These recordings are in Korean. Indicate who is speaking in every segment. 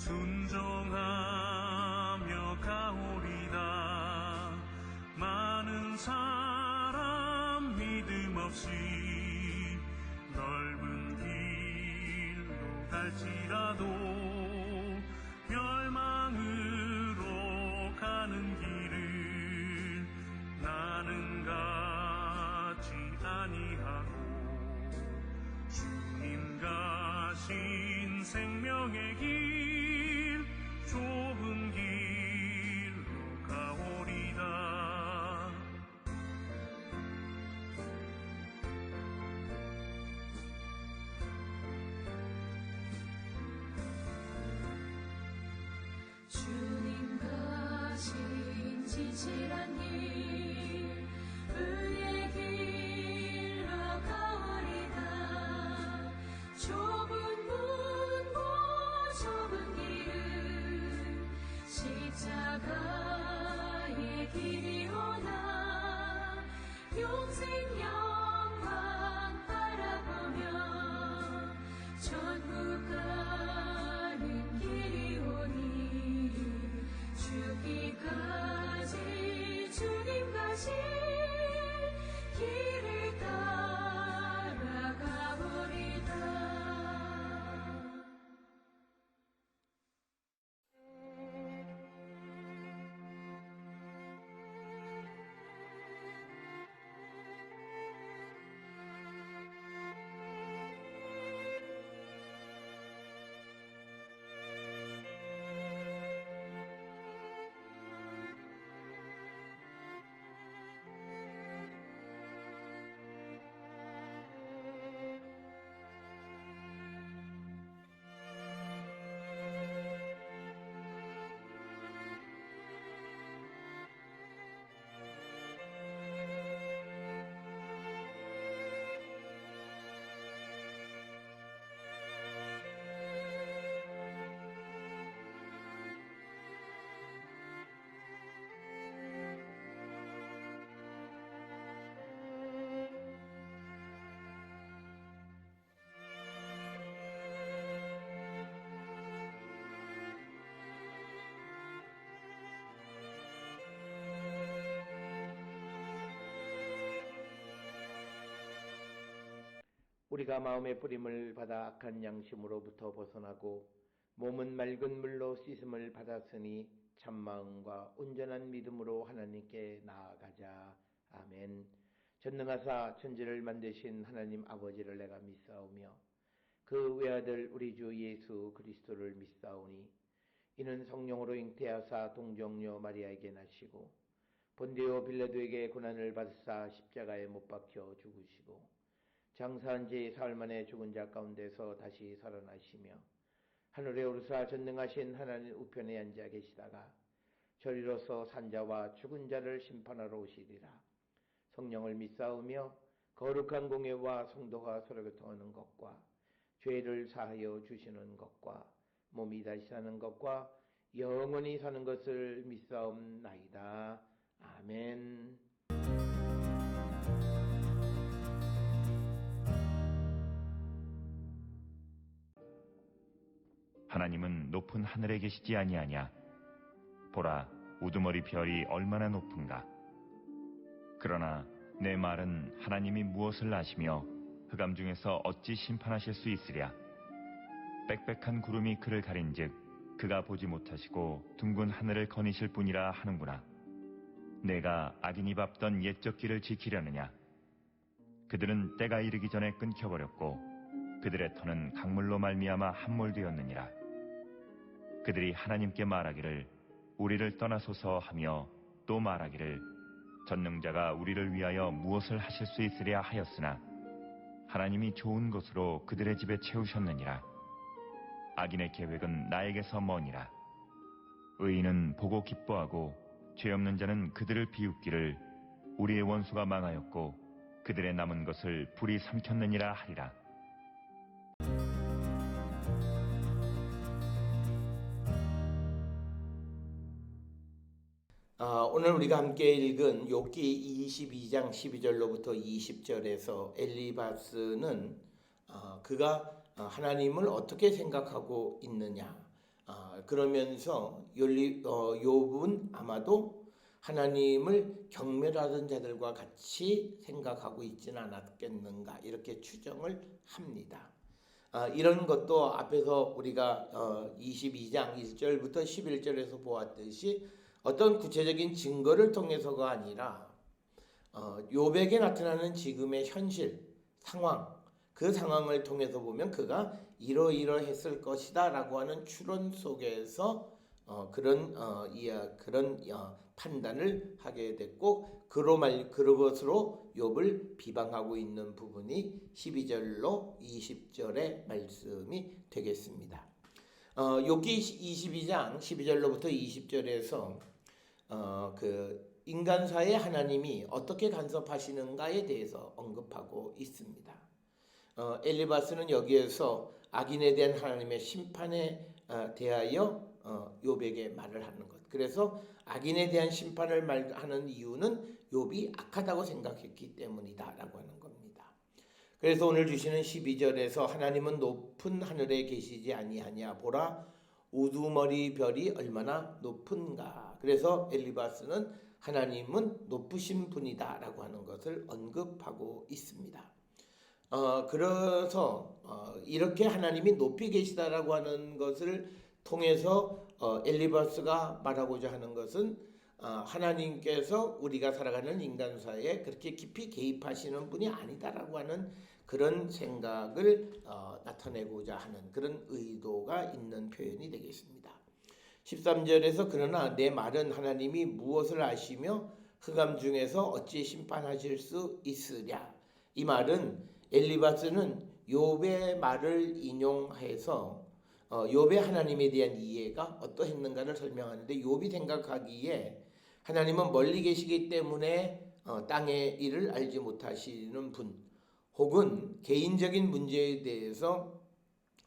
Speaker 1: 순종하며 가오리다. 많은 사람 믿음 없이 넓은 길로 갈지라도 멸망으로 가는 길을 나는 가지 아니하고 주님 가신 생명의 길 좁은 길로 가오리다.
Speaker 2: 주님 가신 지질한 길 의의 길로 가오리다. 좁은 문과 좁은 길은 십자가의 길이오나 영생 영광 바라보며 천국 가는 길이오니 죽기까지 주님 가신 길을 따라가보리다.
Speaker 3: 우리가 마음의 뿌림을 받아 악한 양심으로부터 벗어나고 몸은 맑은 물로 씻음을 받았으니 참마음과 온전한 믿음으로 하나님께 나아가자. 아멘. 전능하사 천지를 만드신 하나님 아버지를 내가 믿사오며 그 외아들 우리 주 예수 그리스도를 믿사오니 이는 성령으로 잉태하사 동정녀 마리아에게 나시고 본디오 빌라도에게 고난을 받으사 십자가에 못 박혀 죽으시고 장사한 지 사흘 만에 죽은 자 가운데서 다시 살아나시며 하늘에 오르사 전능하신 하나님 우편에 앉아 계시다가 저리로서 산자와 죽은 자를 심판하러 오시리라. 성령을 믿사오며 거룩한 공예와 성도가 서로 교통하는 것과 죄를 사하여 주시는 것과 몸이 다시 사는 것과 영원히 사는 것을 믿사옵나이다. 아멘.
Speaker 4: 하나님은 높은 하늘에 계시지 아니하냐. 보라, 우두머리 별이 얼마나 높은가. 그러나 내 말은 하나님이 무엇을 아시며 흑암 중에서 어찌 심판하실 수 있으랴. 빽빽한 구름이 그를 가린즉 그가 보지 못하시고 둥근 하늘을 거니실 뿐이라 하는구나. 내가 악인이 밟던 옛적 길을 지키려느냐. 그들은 때가 이르기 전에 끊겨버렸고 그들의 터는 강물로 말미암아 함몰되었느니라. 그들이 하나님께 말하기를 우리를 떠나소서 하며 또 말하기를 전능자가 우리를 위하여 무엇을 하실 수 있으랴 하였으나 하나님이 좋은 것으로 그들의 집에 채우셨느니라. 악인의 계획은 나에게서 머니라. 의인은 보고 기뻐하고 죄 없는 자는 그들을 비웃기를 우리의 원수가 망하였고 그들의 남은 것을 불이 삼켰느니라 하리라.
Speaker 3: 오늘 우리가 함께 읽은 욥기 22장 12절로부터 20절에서 엘리바스는 그가 하나님을 어떻게 생각하고 있느냐, 그러면서 욥은 아마도 하나님을 경멸하던 자들과 같이 생각하고 있지는 않았겠는가 이렇게 추정을 합니다. 이런 것도 앞에서 우리가 22장 1절부터 11절에서 보았듯이 어떤 구체적인 증거를 통해서가 아니라 욥에게 나타나는 지금의 현실 상황, 그 상황을 통해서 보면 그가 이러이러했을 것이다 라고 하는 추론 속에서 그런 판단을 하게 됐고 그것으로 욥을 비방하고 있는 부분이 12절로 20절의 말씀이 되겠습니다. 욥기 22장 12절로부터 20절에서 그 인간사의 하나님이 어떻게 간섭하시는가에 대해서 언급하고 있습니다. 엘리바스는 여기에서 악인에 대한 하나님의 심판에 대하여 욥에게 말을 하는 것. 그래서 악인에 대한 심판을 말하는 이유는 욥이 악하다고 생각했기 때문이다라고 하는 겁니다. 그래서 오늘 주시는 12절에서 하나님은 높은 하늘에 계시지 아니하냐 보라 우두머리 별이 얼마나 높은가. 그래서 엘리바스는 하나님은 높으신 분이다라고 하는 것을 언급하고 있습니다. 그래서 이렇게 하나님이 높이 계시다라고 하는 것을 통해서 엘리바스가 말하고자 하는 것은 하나님께서 우리가 살아가는 인간사에 그렇게 깊이 개입하시는 분이 아니다라고 하는 그런 생각을 나타내고자 하는 그런 의도가 있는 표현이 되겠습니다. 13절에서 그러나 내 말은 하나님이 무엇을 아시며 흑암 중에서 어찌 심판하실 수 있으랴. 이 말은 엘리바스는 욥의 말을 인용해서 욥의 하나님에 대한 이해가 어떠했는가를 설명하는데 욥이 생각하기에 하나님은 멀리 계시기 때문에 땅의 일을 알지 못하시는 분 혹은 개인적인 문제에 대해서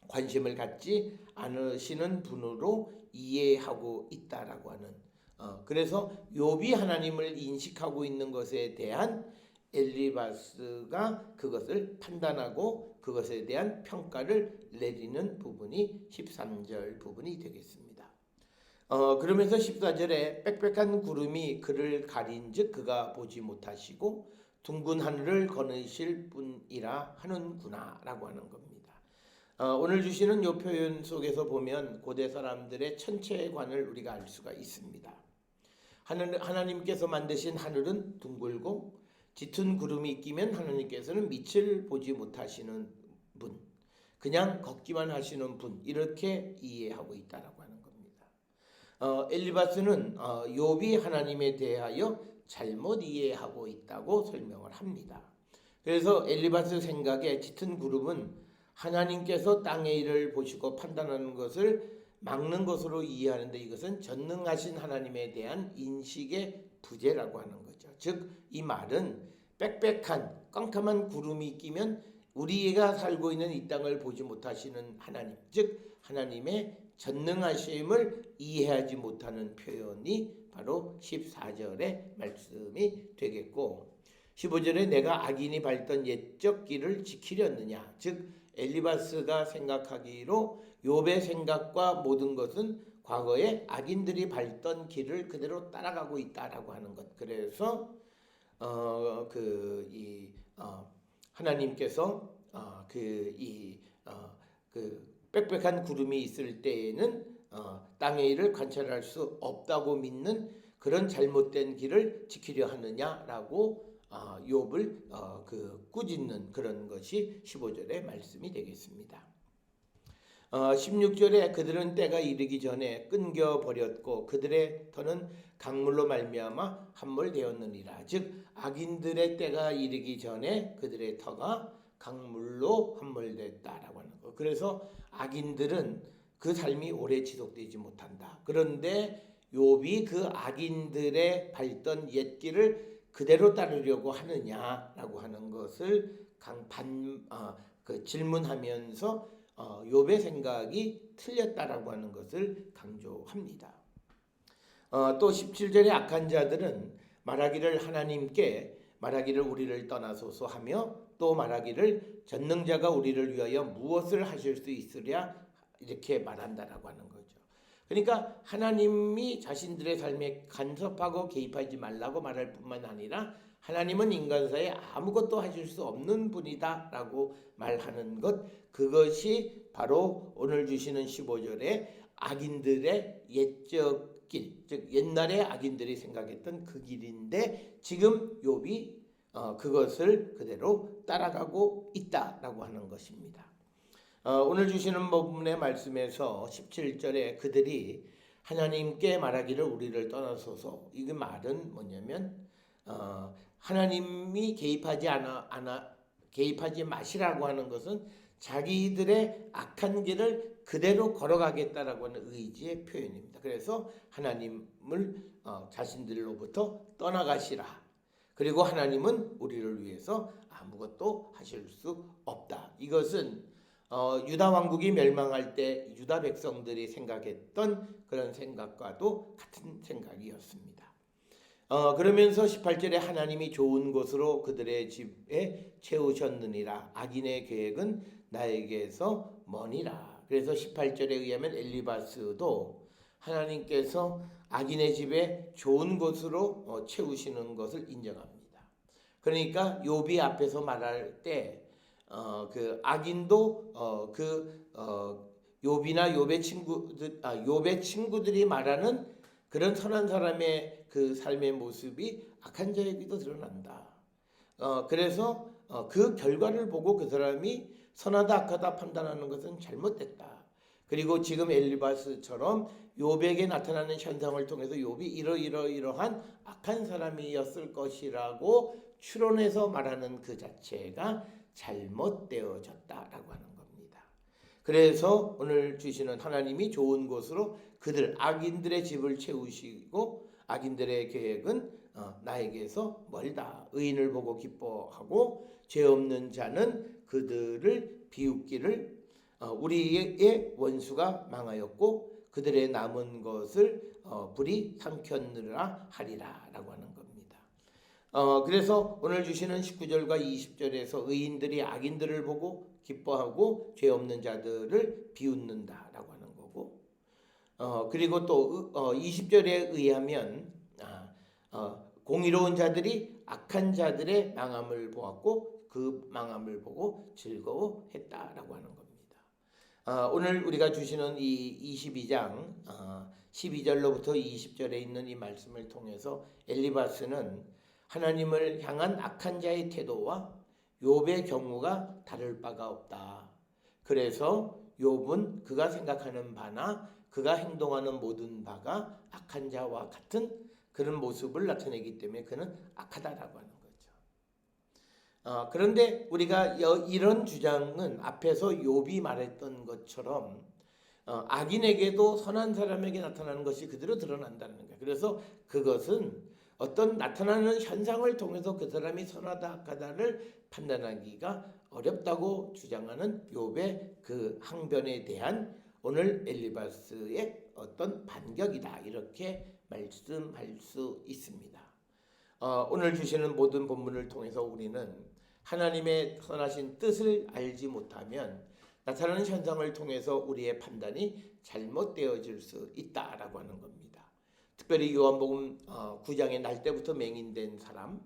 Speaker 3: 관심을 갖지 않으시는 분으로 이해하고 있다라고 하는 그래서 욥이 하나님을 인식하고 있는 것에 대한 엘리바스가 그것을 판단하고 그것에 대한 평가를 내리는 부분이 13절 부분이 되겠습니다. 그러면서 14절에 빽빽한 구름이 그를 가린즉 그가 보지 못하시고 둥근 하늘을 거느실 뿐이라 하는구나 라고 하는 겁니다. 오늘 주시는 이 표현 속에서 보면 고대 사람들의 천체관을 우리가 알 수가 있습니다. 하나님께서 만드신 하늘은 둥글고 짙은 구름이 끼면 하나님께서는 빛을 보지 못하시는 분, 그냥 걷기만 하시는 분 이렇게 이해하고 있다라고 하는 겁니다. 엘리바스는 욥이 하나님에 대하여 잘못 이해하고 있다고 설명을 합니다. 그래서 엘리바스 생각에 짙은 구름은 하나님께서 땅의 일을 보시고 판단하는 것을 막는 것으로 이해하는데 이것은 전능하신 하나님에 대한 인식의 부재라고 하는 거죠. 즉 이 말은 빽빽한 깜깜한 구름이 끼면 우리가 살고 있는 이 땅을 보지 못하시는 하나님, 즉 하나님의 전능하심을 이해하지 못하는 표현이 바로 14절의 말씀이 되겠고 15절에 내가 악인이 밟던 옛적 길을 지키렸느냐. 즉 엘리바스가 생각하기로 욥의 생각과 모든 것은 과거에 악인들이 밟던 길을 그대로 따라가고 있다라고 하는 것. 그래서 하나님께서 빽빽한 구름이 있을 때에는 땅의 일을 관찰할 수 없다고 믿는 그런 잘못된 길을 지키려 하느냐라고 욥을 꾸짖는 그런 것이 15절의 말씀이 되겠습니다. 16절에 그들은 때가 이르기 전에 끊겨버렸고 그들의 터는 강물로 말미암아 함몰되었느니라. 즉 악인들의 때가 이르기 전에 그들의 터가 강물로 함몰됐다라고 하는 거. 그래서 악인들은 그 삶이 오래 지속되지 못한다. 그런데 욥이 그 악인들의 밟던 옛길을 그대로 따르려고 하느냐라고 하는 것을 질문하면서 욥의 생각이 틀렸다라고 하는 것을 강조합니다. 또 17절에 악한 자들은 말하기를 하나님께 말하기를 우리를 떠나소서 하며 또 말하기를 전능자가 우리를 위하여 무엇을 하실 수 있으랴 이렇게 말한다라고 하는 거죠. 그러니까 하나님이 자신들의 삶에 간섭하고 개입하지 말라고 말할 뿐만 아니라 하나님은 인간 사이에 아무것도 하실 수 없는 분이다 라고 말하는 것, 그것이 바로 오늘 주시는 15절에 악인들의 옛적 길, 즉 옛날에 악인들이 생각했던 그 길인데 지금 욥이 그것을 그대로 따라가고 있다라고 하는 것입니다. 오늘 주시는 본문의 말씀에서 17절에 그들이 하나님께 말하기를 우리를 떠나소서, 이 말은 뭐냐면 하나님이 개입하지 마시라고 하는 것은 자기들의 악한 길을 그대로 걸어가겠다라고 하는 의지의 표현입니다. 그래서 하나님을 자신들로부터 떠나가시라. 그리고 하나님은 우리를 위해서 아무것도 하실 수 없다. 이것은 유다 왕국이 멸망할 때 유다 백성들이 생각했던 그런 생각과도 같은 생각이었습니다. 그러면서 18절에 하나님이 좋은 곳으로 그들의 집에 채우셨느니라. 악인의 계획은 나에게서 머니라. 그래서 18절에 의하면 엘리바스도 하나님께서 악인의 집에 좋은 곳으로 채우시는 것을 인정합니다. 그러니까 욥이 앞에서 말할 때 그 악인도 욥이나 욥의 친구들이 말하는 그런 선한 사람의 그 삶의 모습이 악한 자에게도 드러난다. 그래서 그 결과를 보고 그 사람이 선하다 악하다 판단하는 것은 잘못됐다. 그리고 지금 엘리바스처럼 욥에게 나타나는 현상을 통해서 욥이 이러한 악한 사람이었을 것이라고 추론해서 말하는 그 자체가 잘못되어졌다라고 하는 겁니다. 그래서 오늘 주시는 하나님이 좋은 곳으로 그들 악인들의 집을 채우시고 악인들의 계획은 나에게서 멀다. 의인을 보고 기뻐하고 죄 없는 자는 그들을 비웃기를 우리의 원수가 망하였고 그들의 남은 것을 불이 삼켰느라 하리라 라고 하는 겁니다. 그래서 오늘 주시는 19절과 20절에서 의인들이 악인들을 보고 기뻐하고 죄 없는 자들을 비웃는다 라고 하는 거고, 그리고 또 20절에 의하면 공의로운 자들이 악한 자들의 망함을 보았고 그 망함을 보고 즐거워했다라고 하는 겁니다. 오늘 우리가 주시는 이 22장 12절로부터 20절에 있는 이 말씀을 통해서 엘리바스는 하나님을 향한 악한 자의 태도와 욥의 경우가 다를 바가 없다. 그래서 욥은 그가 생각하는 바나 그가 행동하는 모든 바가 악한 자와 같은 그런 모습을 나타내기 때문에 그는 악하다라고 하는 거죠. 그런데 우리가 이런 주장은 앞에서 욥이 말했던 것처럼 악인에게도 선한 사람에게 나타나는 것이 그대로 드러난다는 거예요. 그래서 그것은 어떤 나타나는 현상을 통해서 그 사람이 선하다 악하다를 판단하기가 어렵다고 주장하는 욥의 그 항변에 대한 오늘 엘리바스의 어떤 반격이다, 이렇게 말씀할 수 있습니다. 오늘 주시는 모든 본문을 통해서 우리는 하나님의 선하신 뜻을 알지 못하면 나타나는 현상을 통해서 우리의 판단이 잘못되어질 수 있다라고 하는 겁니다. 특별히 요한복음 9장에 날 때부터 맹인된 사람,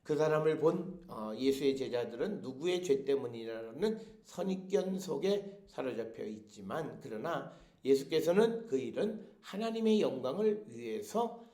Speaker 3: 그 사람을 본 예수의 제자들은 누구의 죄 때문이라는 선입견 속에 사로잡혀 있지만, 그러나 예수께서는 그 일은 하나님의 영광을 위해서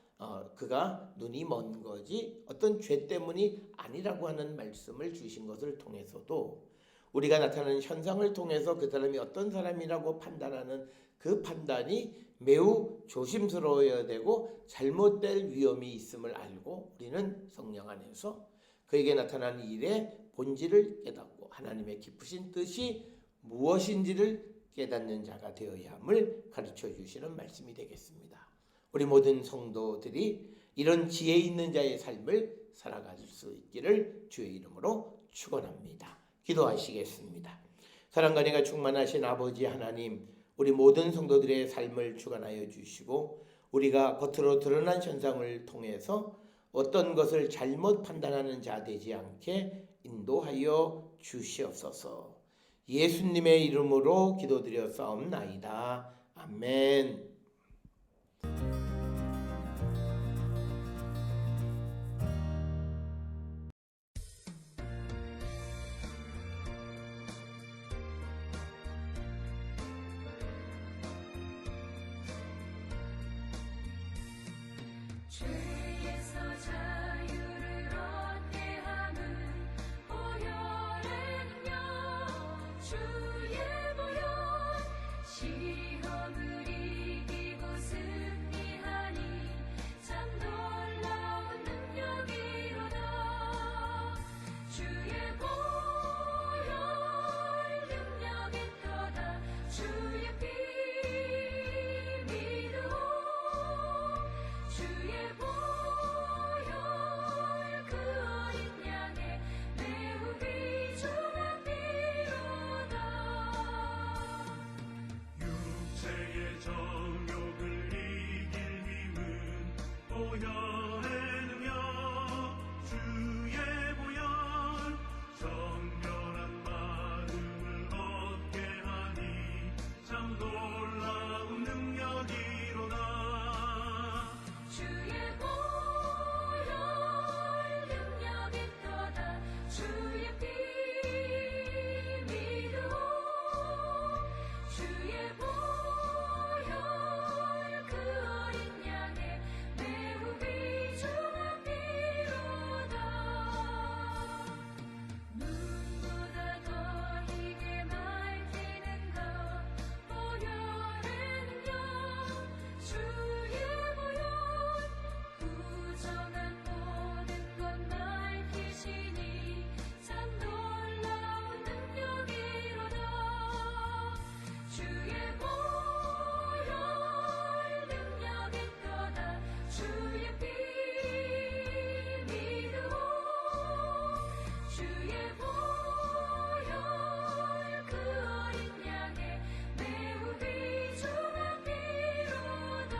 Speaker 3: 그가 눈이 먼 거지 어떤 죄 때문이 아니라고 하는 말씀을 주신 것을 통해서도 우리가 나타나는 현상을 통해서 그 사람이 어떤 사람이라고 판단하는 그 판단이 매우 조심스러워야 되고 잘못될 위험이 있음을 알고 우리는 성령 안에서 그에게 나타난 일의 본질을 깨닫고 하나님의 깊으신 뜻이 무엇인지를 깨닫는 자가 되어야 함을 가르쳐 주시는 말씀이 되겠습니다. 우리 모든 성도들이 이런 지혜 있는 자의 삶을 살아갈 수 있기를 주의 이름으로 축원합니다. 기도하시겠습니다. 사랑과 은혜가 충만하신 아버지 하나님, 우리 모든 성도들의 삶을 주관하여 주시고 우리가 겉으로 드러난 현상을 통해서 어떤 것을 잘못 판단하는 자 되지 않게 인도하여 주시옵소서. 예수님의 이름으로 기도드려 싸움나이다. 아멘.
Speaker 1: 놀라운 능력이로다.
Speaker 2: 주의 보혈 능력이 떠다 주의 피 믿음 주의 보혈 그 어린 양의 매우 귀중한 피로다. 눈보다 더 희게 맑히는 것 보혈의 능력 주의 보혈 부정한 모든 것 밝히시니 참 놀라운 능력이로다. 주의 보혈 능력이 떠다 주의 피 믿음 주의 보혈 그 어린 양의 매우 귀중한 피로다.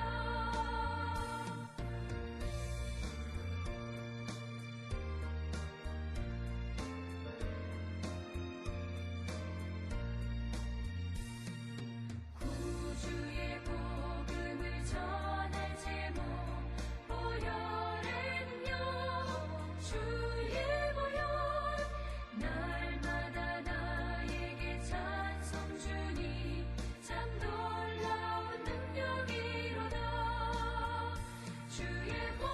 Speaker 2: 구주의 복음을 전할 제목 보혈의 능력 주의 보혈 날마다 나에게 찬송 주니 참 놀라운 능력이로다. 주의 보혈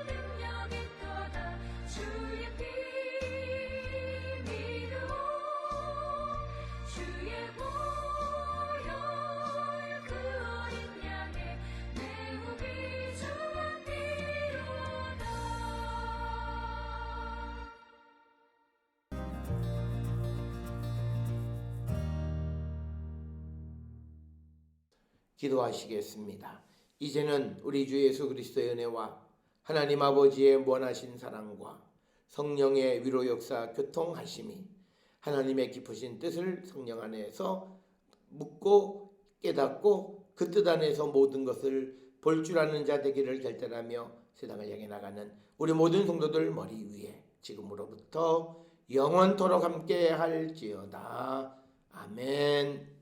Speaker 2: 능력이 떠다 주의 피 믿음 주의 보혈 그 어린 양의 매우 귀중한 피로다.
Speaker 3: 기도하시겠습니다. 이제는 우리 주 예수 그리스도의 은혜와 하나님 아버지의 무한하신 사랑과 성령의 위로 역사 교통하심이 하나님의 깊으신 뜻을 성령 안에서 묻고 깨닫고 그 뜻 안에서 모든 것을 볼 줄 아는 자 되기를 결단하며 세상을 향해 나가는 우리 모든 성도들 머리 위에 지금으로부터 영원토록 함께 할지어다. 아멘.